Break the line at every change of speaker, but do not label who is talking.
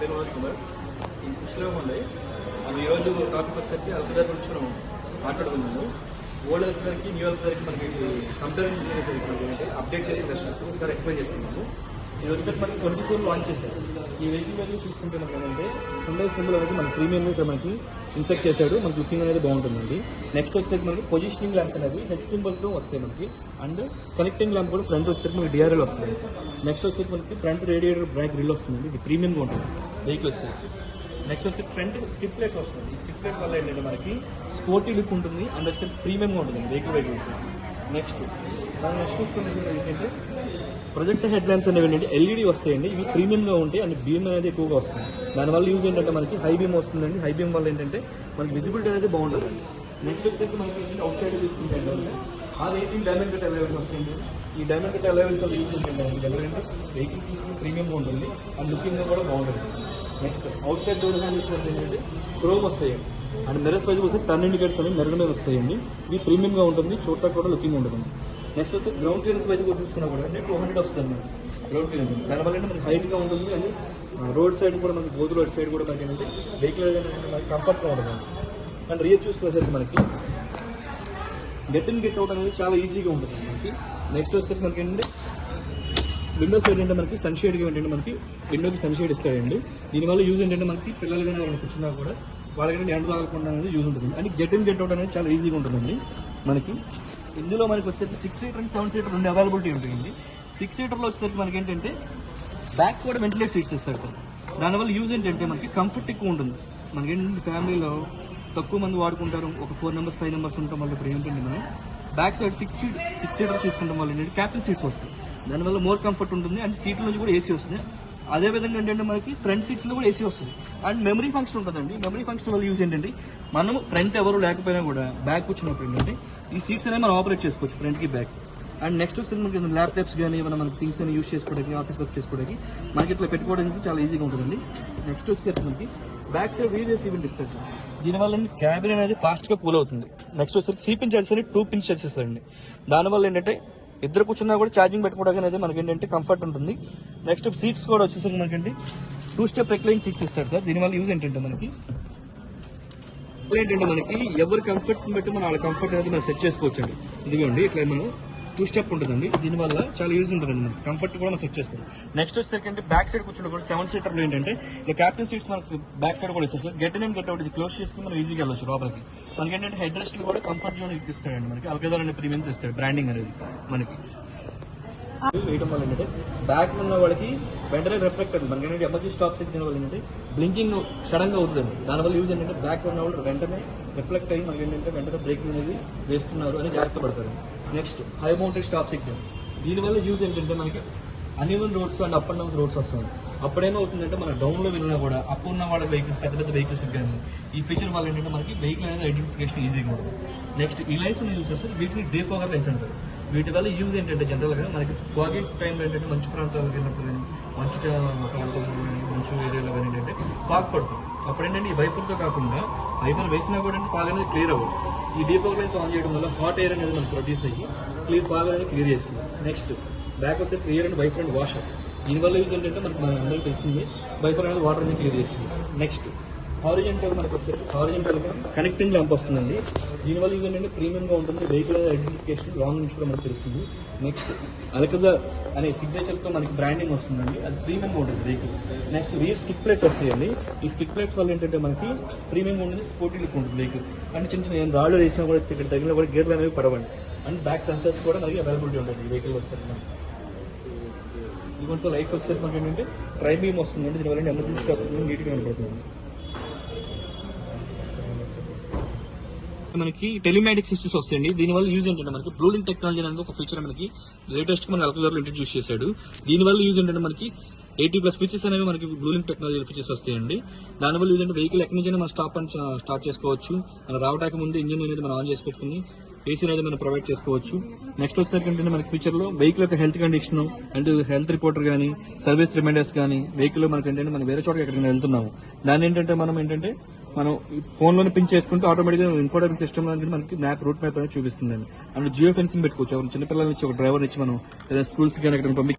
పేరు మనోజ్ కుమార్. ఈ కృషిలో ఉన్నాయి. మనం ఈరోజు టాపిక్ వచ్చేసరికి అల్కదర్ గురించి మనం మాట్లాడుకున్నాము. ఓల్డ్ అల్కదర్కి న్యూ అల్కదర్కి మనకి కంపారిజన్ చేసేసరికి మనకి అప్డేట్ చేసిన వెర్షన్స్ ఒకసారి ఎక్స్ప్లెయిన్ చేసుకున్నాము. ఇది వచ్చేసరికి మనకి 24 లాంచ్ చేశారు. ఈ వెహికల్ మీద చూసుకుంటే మనకి ఏంటంటే హుండై సింబల్ అనేది మన ప్రీమియం ఇక్కడ మనకి ఇన్సెక్ట్ చేశాడు. మనకి లుకింగ్ అనేది బాగుంటుందండి. నెక్స్ట్ వచ్చేసరికి మనకి పొజిషనింగ్ ల్యాంప్స్ అనేది హెచ్ సింబల్తో వస్తాయి మనకి. అండ్ కనెక్టింగ్ ల్యాంప్ కూడా ఫ్రంట్ వచ్చేసరికి మనకి డిఆర్ఎల్ వస్తుంది. నెక్స్ట్ వచ్చేసరికి మనకి ఫ్రంట్ రేడియేటర్ బ్రేక్ గ్రిల్ వస్తుంది. ఇది ప్రీమియంగా ఉంటుంది వెహికల్ వస్తుంది. నెక్స్ట్ వచ్చి ఫ్రంట్ స్కిప్ ప్లేట్స్ వస్తుంది. ఈ స్కిప్ ప్లేట్ వల్ల ఏంటంటే మనకి స్పోర్టీ లుక్ ఉంటుంది. అండ్ వచ్చి ప్రీమియంగా ఉంటుంది వెహికల్. నెక్స్ట్ మనం చూసుకునే ఏంటంటే ప్రొజెక్టర్ హెడ్ ల్యాంప్స్ అనేవి ఏంటంటే ఎల్ఈడి వస్తాయండి. ఇవి ప్రీమియంగా ఉంటాయి అండ్ బీమ్ అనేది ఎక్కువగా వస్తుంది. దానివల్ల యూజ్ ఏంటంటే మనకి హై బీమ్ వస్తుందండి. హై బీమ్ వల్ల ఏంటంటే మనకి విజిబిలిటీ అనేది బాగుంటుంది. నెక్స్ట్ వచ్చేసి మనకి అవుట్ సైడ్ తీసుకుంటే R18 డైమండ్ కట్ అలైవెన్స్ వస్తుంది. ఈ డైమండ్ కట్ అలైవెన్స్ వల్ల యూజ్ ఏంటంటే వెహికల్ చూసుకుని ప్రీమియంగా ఉంటుంది అండ్ లుకింగ్ కూడా బాగుంటుంది. నెక్స్ట్ అవుట్ సైడ్ డోర్ చూసినట్టు ఏంటంటే క్రోమ్ వస్తాయి అండ్ మిర్రర్స్ వైజ్ వస్తే టర్న్ ఇండికేటర్స్ అనేవి మిర్రర్ మీద వస్తాయండి. ఇవి ప్రీమియంగా ఉంటుంది, చూడటానికి కూడా లుకింగ్ ఉంటుంది. నెక్స్ట్ వచ్చి గ్రౌండ్ క్లియరెన్స్ వైజ్ కూడా చూసుకున్నా కూడా అంటే 200 వస్తుంది గ్రౌండ్ క్లియరెన్స్. దానివల్ల ఏంటంటే మనకి హైట్గా ఉంటుంది అండ్ రోడ్ సైడ్ కూడా మనకి గోధుల రోడ్ సైడ్ కూడా మనకి ఏంటంటే వెహికల్ మనకి కంఫర్ట్గా ఉంటుంది. అండ్ రియర్ చూసుకునేసరికి మనకి గెట్ ఇన్ గెట్ అవుట్ అనేది చాలా ఈజీగా ఉంటుంది మనకి. నెక్స్ట్ వచ్చేసరికి మనకి ఏంటంటే విండోస్ ఏంటంటే మనకి సన్షేడ్గా ఏంటంటే మనకి విండోకి సన్షేడ్ ఇస్తాయండి. దీనివల్ల యూజ్ ఏంటంటే మనకి పిల్లలు కానీ ఎవరైనా కూర్చున్నా కూడా వాళ్ళకి ఎండ తాగకుండా అనేది యూజ్ ఉంటుంది. And get in get out అనేది చాలా ఈజీగా ఉంటుందండి మనకి. ఇందులో మనకి వచ్చేసరికి 6 సీటర్ అండ్ 7 సీటర్ రెండు అవైలబిలిటీ ఉంటాయండి. 6 సీటర్లో వచ్చేసరికి మనకి ఏంటంటే బ్యాక్ కూడా వెంటిలేట్ సీట్స్ ఇస్తారు సార్. దానివల్ల యూజ్ ఏంటంటే మనకి కంఫర్ట్ ఎక్కువ ఉంటుంది. మనకి ఏంటంటే ఫ్యామిలీలో తక్కువ మంది వాడుకుంటారు, ఒక 4 మెంబర్స్ 5 మెంబర్స్ ఉంటాం. వల్ల ఇప్పుడు ఏంటంటే మనం బ్యాక్ సైడ్ 6 సీటర్స్ తీసుకుంటాం వల్ల ఏంటంటే క్యాపిటల్ సీట్స్ వస్తాయి. దానివల్ల మోర్ కంఫర్ట్ ఉంటుంది అండ్ సీట్ల నుంచి కూడా ఏసీ వస్తుంది. అదేవిధంగా ఏంటంటే మనకి ఫ్రంట్ సీట్స్లో కూడా ఏసీ వస్తుంది అండ్ మెమరీ ఫంక్షన్ ఉంటుందండి. మెమరీ ఫంక్షన్ వల్ల యూజ్ ఏంటంటే మనం ఫ్రంట్ ఎవరు లేకపోయినా కూడా బ్యాక్ వచ్చినప్పుడు ఏంటంటే ఈ సీట్స్ అనేవి మనం ఆపరేట్ చేసుకోవచ్చు ఫ్రంట్కి బ్యాక్. అండ్ నెక్స్ట్ వచ్చి మనకి ల్యాప్టాప్స్ కానీ ఏమైనా మనకి థింగ్స్ అని యూజ్ చేసుకోవడానికి, ఆఫీస్ వర్క్ చేసుకోవడానికి మనకి ఇట్లా పెట్టుకోవడానికి చాలా ఈజీగా ఉంటుందండి. నెక్స్ట్ వచ్చేసరికి మనకి బ్యాక్ సైడ్ వీడియోస్ ఈవెంట్ ఇస్తారు. దీనివల్ల క్యాబిన్ అనేది ఫాస్ట్గా కూల్ అవుతుంది. నెక్స్ట్ వచ్చేసరికి సీపిన్ చార్జెస్ అనేది 2 పిన్స్ చేసేస్తారండి. దానివల్ల ఏంటంటే ఇద్దరు కూర్చున్నా కూడా ఛార్జింగ్ పెట్టుకోవడానికి అనేది మనకి ఏంటంటే కంఫర్ట్ ఉంటుంది. నెక్స్ట్ సీట్స్ కూడా వచ్చేసరికి మనకంటే 2 స్టెప్ రెక్లైన్ సీట్స్ ఇస్తారు సార్. దీనివల్ల యూజ్ ఏంటంటే మనకి ఎవరి కంఫర్ట్ బట్టి మనం వాళ్ళ కంఫర్ట్ అనేది మనం సెట్ చేసుకోవచ్చు అండి. ఇదిగోండి ఇట్లా మనం 2 స్టెప్ ఉంటుందండి. దీనివల్ల చాలా యూజ్ ఉంటుందండి. మనకి కంఫర్ట్ కూడా మనం సెట్ చేసుకోవాలి. నెక్స్ట్ వచ్చేసరికి అంటే బ్యాక్ సైడ్ కూర్చుంటే కూడా 7 సీటర్లో ఏంటంటే ఇక క్యాప్టెన్ సీట్స్ మనకి బ్యాక్ సైడ్ కూడా ఇస్తారు. గెట్ ఇన్ గెట్ అవుట్ ఇది క్లోజ్ చేసుకుని మనం ఈజీగా వెళ్ళొచ్చు లోపలికి. మనకి ఏంటంటే హెడ్ రెస్ట్ కూడా కంఫర్ట్ జోన్ ఇస్తాయండి. మనకి అల్కదర్ అనే ప్రీమియం ఇస్తాడు బ్రాండింగ్ అనేది మనకి వేయడం వల్ల ఏంటంటే బ్యాక్ ఉన్న వాళ్ళకి వెంటనే రిఫ్లెక్ట్ అవుతుంది. మనకి ఏంటంటే ఎమర్జెన్సీ స్టాప్ సిగ్నల్ వల్ల ఏంటంటే బ్లింకింగ్ సడన్ గా అవుతుంది. దానివల్ల యూజ్ ఏంటంటే బ్యాక్ ఉన్న వాళ్ళు వెంటనే రిఫ్లెక్ట్ అయ్యి మనకి ఏంటంటే వెంటనే బ్రేకింగ్ అనేది వేస్తున్నారు అని జాగ్రత్త పడతారు. Next high mounted stop signal. దీనివల్ల యూజ్ ఏంటంటే మనకి uneven roads and up and downs roads వస్తుంది. అప్పుడేమవుతుందంటే మన డౌన్ లో వెళ్ళినా కూడా అప్ ఉన్న వాళ్ళ వెహికల్స్ పెద్ద పెద్ద వెహికల్స్ కానీ ఈ ఫీచర్ వల్ల ఏంటంటే మనకి వెహికల్ అనేది ఐడెంటిఫికేషన్ ఈజీగా ఉంటుంది. నెక్స్ట్ ఈ లైట్స్ యూజ్ చేస్తే వీటిని డే ఫోగర్ లైట్స్ అంటారు. వీటి వల్ల యూజ్ ఏంటంటే జనరల్గా మనకి ఫాగీ టైంలో ఏంటంటే మంచు ప్రాంతాలకు వెళ్ళినప్పుడు కానీ మంచు ప్రాంతంలో కానీ మంచు ఏరియాలో కానీ ఏంటంటే ఫాగ్ పడుతుంది. అప్పుడు ఏంటంటే ఈ వైఫర్తో కాకుండా వైఫర్ వేసినా కూడా ఫాగ్ అనేది క్లియర్ అవ్వదు. ఈ డే ఫోగర్ లైట్స్ ఆన్ చేయడం వల్ల హాట్ ఎయిర్ అనేది మనకు ప్రొడ్యూస్ అయ్యి క్లియర్ ఫాగ్ అనేది క్లియర్ చేస్తుంది. నెక్స్ట్ బ్యాక్ వస్తే క్లియర్ అండ్ వైఫర్ అండ్ వాషర్. దీనివల్ల యూజ్ ఏంటంటే మనకి మన అందరికీ తెలిసింది వైఫర్ అనేది వాటర్ అనేది క్లియర్ చేస్తుంది. నెక్స్ట్ హారిజెంటల్ మనకు వచ్చేసి హారిజెంటల్ కనెక్టింగ్ ల్యాంప్ వస్తుందండి. దీనివల్ల యూజ్ ఏంటంటే ప్రీమియంగా ఉంటుంది. వెహికల్ ఐడెంటిఫికేషన్ లాంగ్ నుంచి కూడా మనకు తెలుస్తుంది. నెక్స్ట్ అల్కదర్ అనే సిగ్నేచర్తో మనకి బ్రాండింగ్ వస్తుందండి. అది ప్రీమియంగా ఉంటుంది వెహికల్. నెక్స్ట్ రియర్ స్కిక్ ప్లేట్స్ వస్తాయండి. ఈ స్కిక్ ప్లేట్స్ వల్ల ఏంటంటే మనకి ప్రీమియంగా ఉంటుంది, స్పోర్టీ లుక్ ఉంటుంది వెహికల్. అంటే చిన్న చిన్న రాళ్ళు వేసినా కూడా ఇక్కడ తగిలినా కూడా గేర్లు అనేవి పడవండి. అండ్ బ్యాక్ సెన్సర్స్ కూడా మనకి అవైలబిలిటీ ఉంటుంది ఈ వెహికల్ వస్తుంది. ఇవన్నీ లైట్స్ వస్తే మనకి ఏంటంటే ట్రై బీమ్ వస్తుందండి. దీనివల్ల ఎమర్జెన్సీ స్టాప్ నీట్గా కనపడుతుంది. మనకి టెలిమాటిక్ సిస్టమ్స్ వస్తాయండి. దీనివల్ల యూజ్ ఏంటంటే మనకి బ్లూలింక్ టెక్నాలజీ అనేది ఒక ఫీచర్ మనకి లేటెస్ట్ మన అల్కదర్లో ఇంట్రడ్యూస్ చేశాడు. దీనివల్ల యూజ్ ఏంటంటే మనకి 80+ ఫీచర్స్ అనేవి మనకి బ్లూలింక్ టెక్నాలజీ ఫీచర్స్ వస్తాయండి. దానివల్ల యూజ్ అంటే వెహికల్ ఎక్కడి నుంచి మనం స్టార్ట్ చేసుకోవచ్చు. మనం రావడానికి ముందు ఇంజిన్ అనేది మనం ఆన్ చేసి పెట్టుకుని ఏసీ అనేది మనం ప్రొవైడ్ చేసుకోవచ్చు. నెక్స్ట్ వచ్చేసరికి ఏంటంటే మనకి ఫీచర్ లో వెహికల్ యొక్క health condition and health reporter కానీ సర్వీస్ రిమైండర్స్ కానీ వెహికల్ మనకి ఏంటంటే మనం వేరే చోటకి ఎక్కడికైనా వెళ్తున్నాము దాన్ని ఏంటంటే మనం ఫోన్ లోనే పిన్ చేసుకుంటే ఆటోమేటిక్ గా ఇన్ఫోటైన్మెంట్ సిస్టమ్ మనకి రూట్ మ్యాప్ అనేది చూపిస్తుంది. అండ్ జియో ఫెన్సింగ్ పెట్టుకోవచ్చు. చిన్నపిల్లల నుంచి ఒక డ్రైవర్ నుంచి మనం స్కూల్స్ కానీ ఎక్కడ పంపించి